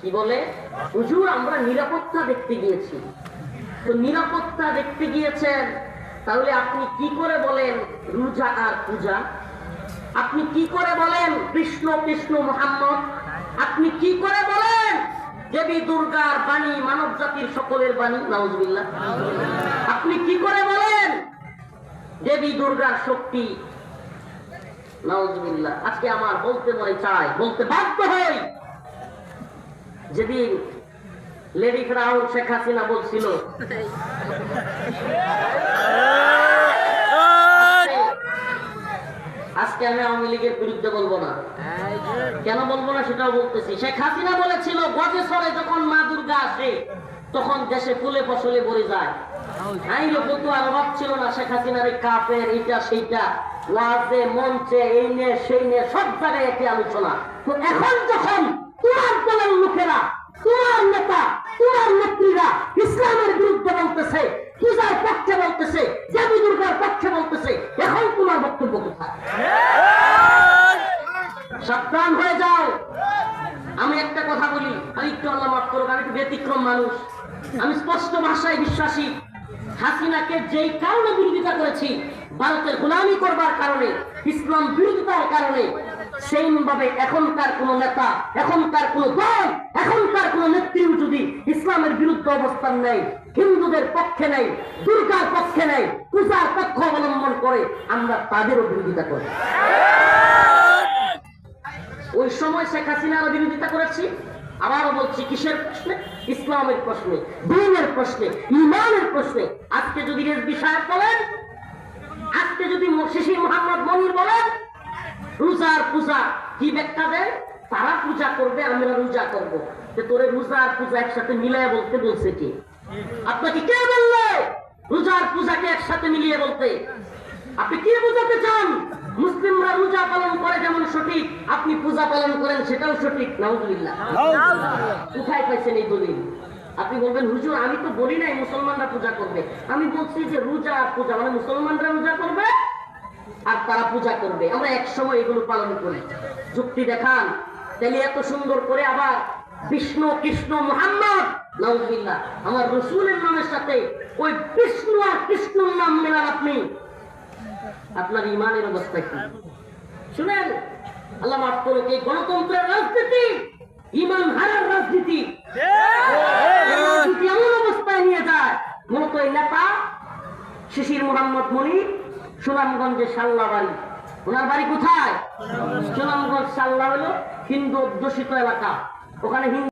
কি বলে, হুজুর আমরা নিরাপত্তা দেখতে গিয়েছি। তো নিরাপত্তা দেখতে গিয়েছেন, তাহলে আপনি কি করে বলেন রোজা আর পূজা? আপনি কি করে বলেন কৃষ্ণ কৃষ্ণ মোহাম্মদ? আপনি কি করে বলেন দেবী দুর্গার বাণী মানব জাতির সকলের বাণী? নাউজুবিল্লাহ। আপনি কি করে বলেন দেবী দুর্গার শক্তি? নাউজুবিল্লাহ। আজকে আমার বলতে মনে চায়, বলতে বাধ্য হই, যেদিন লেডি ফ্রাউন শেখ হাসিনা বলছিল আজকে আমি আওয়ামী লীগের বিরুদ্ধে বলবো না। কেন বলবো না সেটাও বলতেছি। শেখ হাসিনা বলেছিল গজে সরে যখন মা দুর্গা আসে তখন দেশে ফুলে ফসলে ভরে যায়। আইলো ফতুয়ার অভাব ছিল না শেখ হাসিনার এই কাফের এইটা সেইটা, ওয়াজে মঞ্চে এই নিয়ে সেই নিয়ে সব জায়গায় একটি আলোচনা। তো এখন যখন তোমার দলের লোকেরা, তোমার নেতা, তোমার নেত্রীরা ইসলামের বিরুদ্ধে বলতেছে, পূজার পক্ষে বলতেছে, দেবী দুর্গার পক্ষে বলতেছে, এখন তোমার বক্তব্য কোথায়? সাবধান হয়ে যাও। আমি একটা কথা বলি, আমি একটু আল্লাহ মাফ করুক, আমি একটু ব্যতিক্রম মানুষ, আমি স্পষ্ট ভাষায় বিশ্বাসী। হাসিনাকে যেই কারণে বিরোধিতা করেছি, ভারতের গোলামি করবার কারণে, ইসলাম বিরোধিতার কারণে, সেইভাবে এখনকার কোন নেতা, এখনকার কোন দল, এখনকার কোন নেত্রী যদি ইসলামের বিরুদ্ধে অবস্থান নেই, হিন্দুদের পক্ষে নেই, দুর্গার পক্ষে নেই, পূজার পক্ষ অবলম্বন করে, আমরা তাদেরও বিরোধিতা করি। ওই সময় শেখ হাসিনার বিরোধিতা করেছি। আবারও বলছি, কিসের প্রশ্নে? ইসলামের প্রশ্নে, দ্বীনের প্রশ্নে, ঈমানের প্রশ্নে। আজকে যদি রেজভী সাহেব বলেন, আজকে যদি শিশির মোহাম্মদ মনির বলেন রোজার পূজা কি ব্যাখ্যা দেয়? তারা পূজা করবে, আমরা রোজা করবো। তোরে রোজা আর পূজা একসাথে মিলিয়ে বলতে বলছে কি? আপনাকে কে বললে রোজার পূজাকে একসাথে মিলিয়ে বলতে? আপনি কি বোঝাতে চান? মুসলিমরা রোজা পালন করে যেমন সঠিক, আপনি পূজা পালন করেন সেটাও সঠিক। নাউজুবিল্লাহ। কোথায় পাইছেন এই দলিল? আপনি বলবেন হুজুর আমি তো বলি নাই মুসলমানরা পূজা করবে, আমি বলছি যে রোজা আর পূজা মানে মুসলমানরা রোজা করবে আর তারা পূজা করবে, আমরা এক সময় এগুলো পালন করি। যুক্তি দেখান। তাহলে এত সুন্দর করে আবার বিষ্ণু কৃষ্ণ মোহাম্মদ, নাউজুবিল্লাহ, আমার রসুলের নামের সাথে ওই বিষ্ণু আর কৃষ্ণর নাম মেলান আপনি, আপনার ইমানের অবস্থা কি? শুনেন, আল্লাহ মাফ করুক, এই গণতন্ত্রের রাজনীতি ইমান হারার রাজনীতি, এমন অবস্থায় নিয়ে যায়। মূলত এই নেতা শিশির মোহাম্মদ মনির, সুনামগঞ্জের সাল্লা বাড়ি। ওনার বাড়ি কোথায়? সুনামগঞ্জ। সাল্লা হলো হিন্দু অধ্যুষিত এলাকা, ওখানে হিন্দু